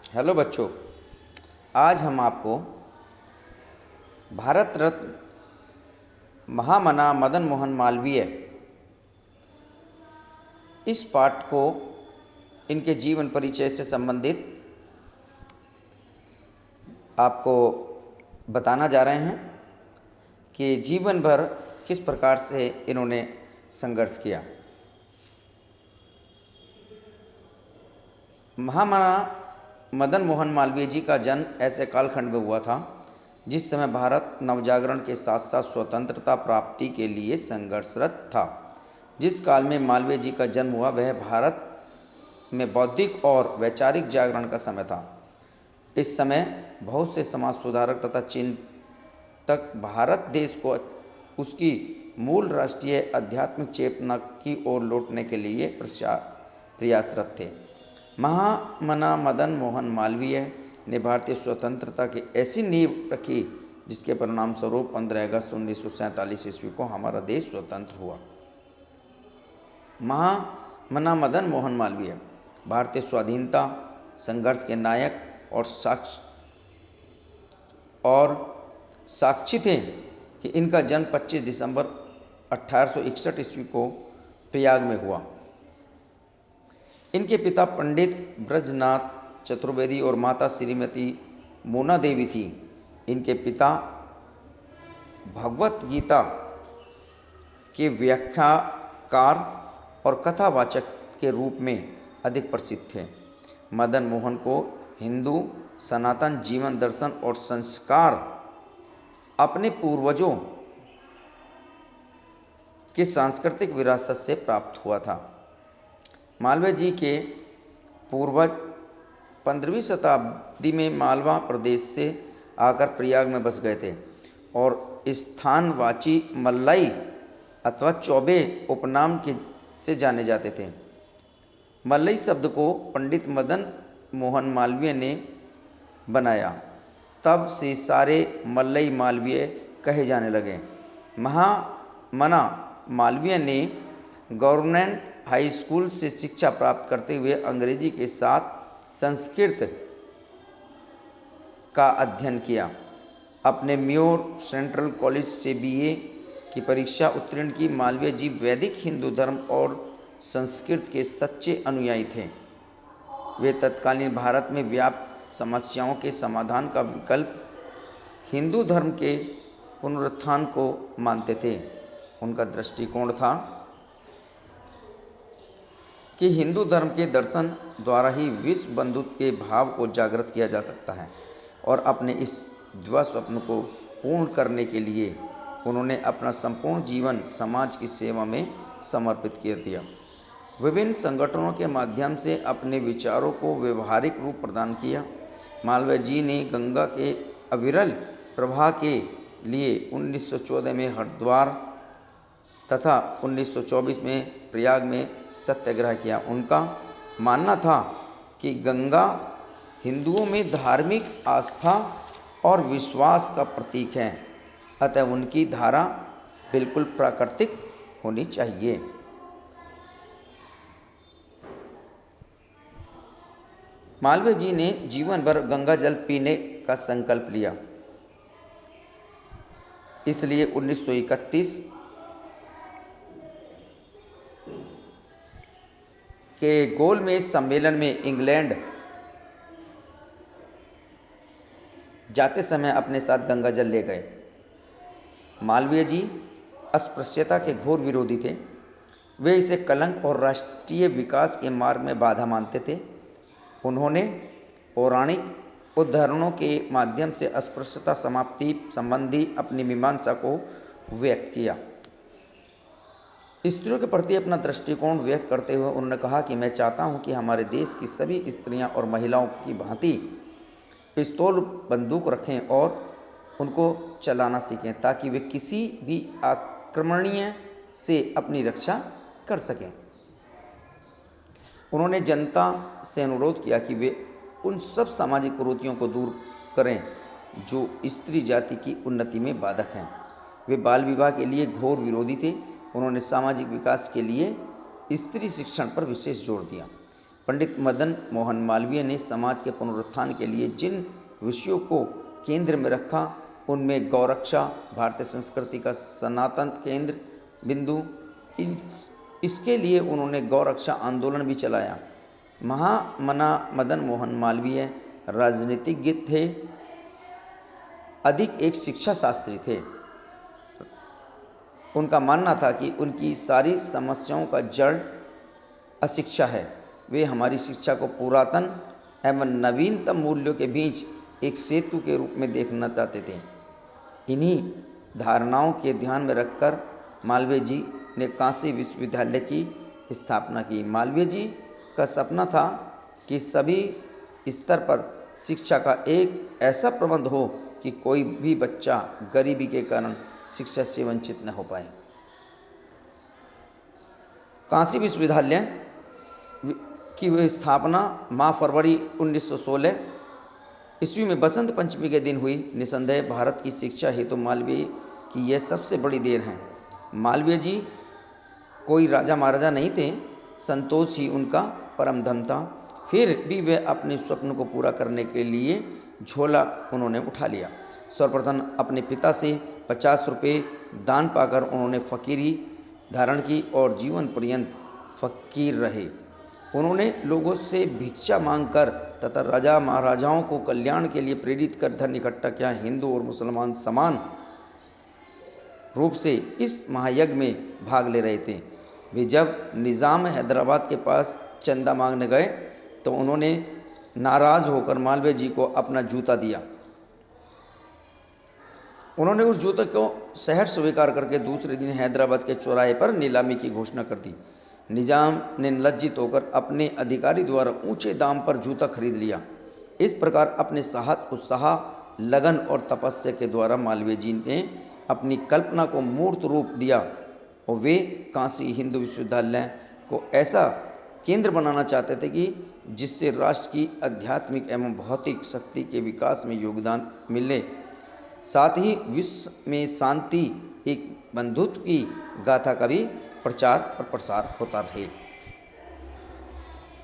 Hello बच्चों। आज हम आपको भारत रत्न महामना मदन मोहन मालवीय इस पाठ को इनके जीवन परिचय से संबंधित आपको बताना जा रहे हैं कि जीवन भर किस प्रकार से इन्होंने संघर्ष किया। महामना मदन मोहन मालवीय जी का जन्म ऐसे कालखंड में हुआ था जिस समय भारत नवजागरण के साथ साथ स्वतंत्रता प्राप्ति के लिए संघर्षरत था। जिस काल में मालवीय जी का जन्म हुआ वह भारत में बौद्धिक और वैचारिक जागरण का समय था। इस समय बहुत से समाज सुधारक तथा चिंतक भारत देश को उसकी मूल राष्ट्रीय आध्यात्मिक चेतना की ओर लौटने के लिए प्रयासरत थे। महामना मदन मोहन मालवीय ने भारतीय स्वतंत्रता की ऐसी नींव रखी जिसके परिणाम स्वरूप 15 अगस्त 1947 ईस्वी को हमारा देश स्वतंत्र हुआ। महामना मदन मोहन मालवीय भारतीय स्वाधीनता संघर्ष के नायक और साक्षी थे कि इनका जन्म 25 दिसंबर 1861 ईस्वी को प्रयाग में हुआ। इनके पिता पंडित ब्रजनाथ चतुर्वेदी और माता श्रीमती मोना देवी थी। इनके पिता भगवत गीता के व्याख्याकार और कथावाचक के रूप में अधिक प्रसिद्ध थे। मदन मोहन को हिंदू सनातन जीवन दर्शन और संस्कार अपने पूर्वजों की सांस्कृतिक विरासत से प्राप्त हुआ था। मालवीय जी के पूर्वज 15वीं शताब्दी में मालवा प्रदेश से आकर प्रयाग में बस गए थे और स्थानवाची मल्लाई अथवा चौबे उपनाम से जाने जाते थे। मल्लई शब्द को पंडित मदन मोहन मालवीय ने बनाया, तब से सारे मल्लई मालवीय कहे जाने लगे। महामना मालवीय ने गवर्नमेंट हाई स्कूल से शिक्षा प्राप्त करते हुए अंग्रेजी के साथ संस्कृत का अध्ययन किया। अपने म्योर सेंट्रल कॉलेज से बीए की परीक्षा उत्तीर्ण की। मालवीय जी वैदिक हिंदू धर्म और संस्कृत के सच्चे अनुयायी थे। वे तत्कालीन भारत में व्याप्त समस्याओं के समाधान का विकल्प हिंदू धर्म के पुनरुत्थान को मानते थे। उनका दृष्टिकोण था कि हिंदू धर्म के दर्शन द्वारा ही विश्व बंधुत्व के भाव को जागृत किया जा सकता है और अपने इस ध्रुव स्वप्न को पूर्ण करने के लिए उन्होंने अपना संपूर्ण जीवन समाज की सेवा में समर्पित कर दिया। विभिन्न संगठनों के माध्यम से अपने विचारों को व्यवहारिक रूप प्रदान किया। मालवीय जी ने गंगा के अविरल प्रवाह के लिए 1914 में हरिद्वार तथा 1924 में प्रयाग में सत्याग्रह किया। उनका मानना था कि गंगा हिंदुओं में धार्मिक आस्था और विश्वास का प्रतीक है, अतः उनकी धारा बिल्कुल प्राकृतिक होनी चाहिए। मालवीय जी ने जीवन भर गंगा जल पीने का संकल्प लिया। इसलिए 1931 के गोलमेज सम्मेलन में इंग्लैंड जाते समय अपने साथ गंगा जल ले गए। मालवीय जी अस्पृश्यता के घोर विरोधी थे। वे इसे कलंक और राष्ट्रीय विकास के मार्ग में बाधा मानते थे। उन्होंने पौराणिक उदाहरणों के माध्यम से अस्पृश्यता समाप्ति संबंधी अपनी मीमांसा को व्यक्त किया। स्त्रियों के प्रति अपना दृष्टिकोण व्यक्त करते हुए उन्होंने कहा कि मैं चाहता हूं कि हमारे देश की सभी स्त्रियां और महिलाओं की भांति पिस्तौल बंदूक रखें और उनको चलाना सीखें ताकि वे किसी भी आक्रमणीय से अपनी रक्षा कर सकें। उन्होंने जनता से अनुरोध किया कि वे उन सब सामाजिक कुरीतियों को दूर करें जो स्त्री जाति की उन्नति में बाधक हैं। वे बाल विवाह के लिए घोर विरोधी थे। उन्होंने सामाजिक विकास के लिए स्त्री शिक्षण पर विशेष जोर दिया। पंडित मदन मोहन मालवीय ने समाज के पुनरुत्थान के लिए जिन विषयों को केंद्र में रखा उनमें गौरक्षा, भारतीय संस्कृति का सनातन केंद्र बिंदु, इसके लिए उन्होंने गौरक्षा आंदोलन भी चलाया। महामना मदन मोहन मालवीय राजनीतिज्ञ थे, अधिक एक शिक्षा शास्त्री थे। उनका मानना था कि उनकी सारी समस्याओं का जड़ अशिक्षा है। वे हमारी शिक्षा को पुरातन एवं नवीनतम मूल्यों के बीच एक सेतु के रूप में देखना चाहते थे। इन्हीं धारणाओं के ध्यान में रखकर मालवीय जी ने काशी विश्वविद्यालय की स्थापना की। मालवीय जी का सपना था कि सभी स्तर पर शिक्षा का एक ऐसा प्रबंध हो कि कोई भी बच्चा गरीबी के कारण शिक्षा से वंचित न हो पाए। काशी विश्वविद्यालय की स्थापना माह फरवरी 1916 ईस्वी में बसंत पंचमी के दिन हुई। निसंदेह भारत की शिक्षा हेतु मालवीय की यह सबसे बड़ी देन है। मालवीय जी कोई राजा महाराजा नहीं थे, संतोष ही उनका परम धन था। फिर भी वे अपने स्वप्न को पूरा करने के लिए झोला उन्होंने उठा लिया। सर्वप्रथम अपने पिता से 50 रुपये दान पाकर उन्होंने फकीरी धारण की और जीवन पर्यंत फकीर रहे। उन्होंने लोगों से भिक्षा मांगकर तथा राजा महाराजाओं को कल्याण के लिए प्रेरित कर धन इकट्ठा किया। हिंदू और मुसलमान समान रूप से इस महायज्ञ में भाग ले रहे थे। वे जब निज़ाम हैदराबाद के पास चंदा मांगने गए तो उन्होंने नाराज होकर मालवीय जी को अपना जूता दिया। उन्होंने उस जूते को सहर्ष स्वीकार करके दूसरे दिन हैदराबाद के चौराहे पर नीलामी की घोषणा कर दी। निजाम ने लज्जित होकर अपने अधिकारी द्वारा ऊंचे दाम पर जूता खरीद लिया। इस प्रकार अपने साहस, उत्साह, लगन और तपस्या के द्वारा मालवीय जी ने अपनी कल्पना को मूर्त रूप दिया और वे काशी हिंदू विश्वविद्यालय को ऐसा केंद्र बनाना चाहते थे कि जिससे राष्ट्र की आध्यात्मिक एवं भौतिक शक्ति के विकास में योगदान मिले, साथ ही विश्व में शांति, एक बंधुत्व की गाथा का भी प्रचार और प्रसार होता रहे।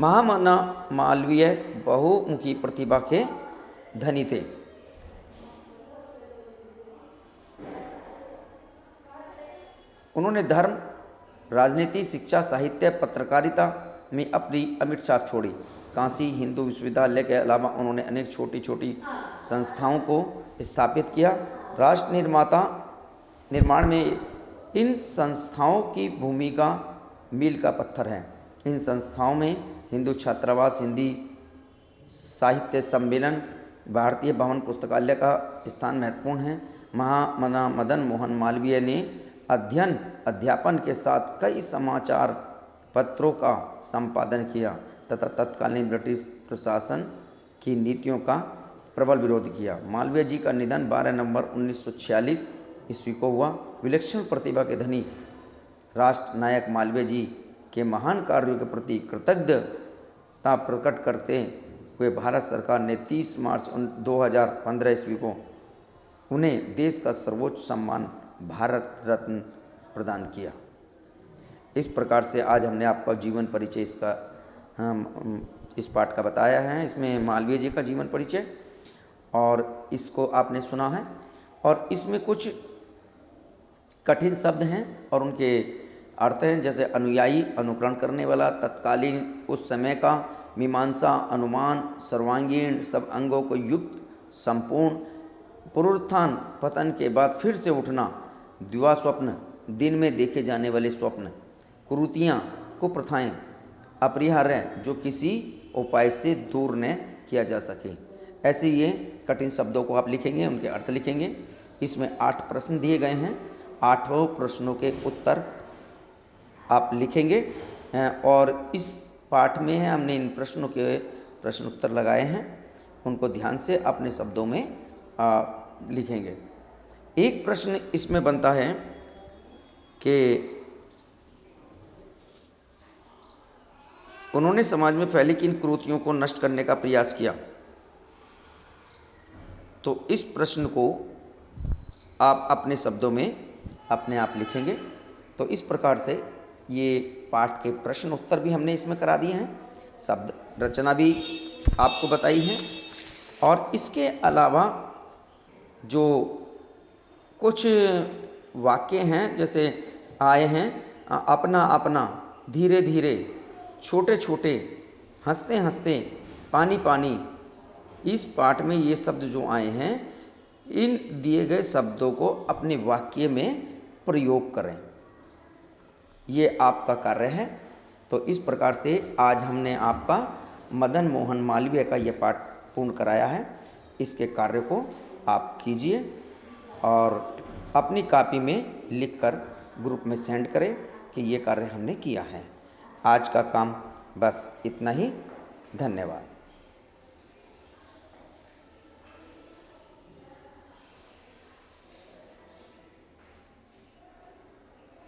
महामना मालवीय बहुमुखी प्रतिभा के धनी थे। उन्होंने धर्म, राजनीति, शिक्षा, साहित्य, पत्रकारिता में अपनी अमिट छाप छोड़ी। काशी हिंदू विश्वविद्यालय के अलावा उन्होंने अनेक छोटी छोटी संस्थाओं को स्थापित किया। राष्ट्र निर्माण में इन संस्थाओं की भूमिका मील का पत्थर है। इन संस्थाओं में हिंदू छात्रावास, हिंदी साहित्य सम्मेलन, भारतीय भवन पुस्तकालय का स्थान महत्वपूर्ण है। महामना मदन मोहन मालवीय ने अध्ययन अध्यापन के साथ कई समाचार पत्रों का संपादन किया तथा तत्कालीन ब्रिटिश प्रशासन की नीतियों का प्रबल विरोध किया। मालवीय जी का निधन 12 नवंबर 1946 ईस्वी को हुआ। विलक्षण प्रतिभा के धनी राष्ट्र नायक मालवीय जी के महान कार्यों के प्रति कृतज्ञता प्रकट करते हुए भारत सरकार ने 30 मार्च 2015 ईस्वी को उन्हें देश का सर्वोच्च सम्मान भारत रत्न प्रदान किया। इस प्रकार से आज हमने आपका जीवन परिचय इस पाठ का बताया है। इसमें मालवीय जी का जीवन परिचय और इसको आपने सुना है और इसमें कुछ कठिन शब्द हैं और उनके अर्थ हैं, जैसे अनुयायी, अनुकरण करने वाला, तत्कालीन, उस समय का, मीमांसा, अनुमान, सर्वांगीण, सब अंगों को युक्त, संपूर्ण, पुनरुत्थान, पतन के बाद फिर से उठना, द्विवा स्वप्न, दिन में देखे जाने वाले स्वप्न, कुरीतियाँ, कुप्रथाएं, अपरिहार्य जो किसी उपाय से दूर न किया जा सके। ऐसे ये कठिन शब्दों को आप लिखेंगे, उनके अर्थ लिखेंगे। इसमें 8 प्रश्न दिए गए हैं। 8 प्रश्नों के उत्तर आप लिखेंगे और इस पाठ में हमने इन प्रश्नों के प्रश्न उत्तर लगाए हैं, उनको ध्यान से अपने शब्दों में लिखेंगे। एक प्रश्न इसमें बनता है कि उन्होंने समाज में फैली किन कुरीतियों को नष्ट करने का प्रयास किया। तो इस प्रश्न को आप अपने शब्दों में अपने आप लिखेंगे। तो इस प्रकार से ये पाठ के प्रश्न उत्तर भी हमने इसमें करा दिए हैं। शब्द रचना भी आपको बताई है। और इसके अलावा जो कुछ वाक्य हैं जैसे आए हैं, अपना अपना, धीरे धीरे, छोटे छोटे, हंसते हंसते, पानी पानी, इस पाठ में ये शब्द जो आए हैं, इन दिए गए शब्दों को अपने वाक्य में प्रयोग करें। ये आपका कार्य है। तो इस प्रकार से आज हमने आपका मदन मोहन मालवीय का यह पाठ पूर्ण कराया है। इसके कार्य को आप कीजिए और अपनी कॉपी में लिखकर ग्रुप में सेंड करें कि ये कार्य हमने किया है। आज का काम बस इतना ही। धन्यवाद।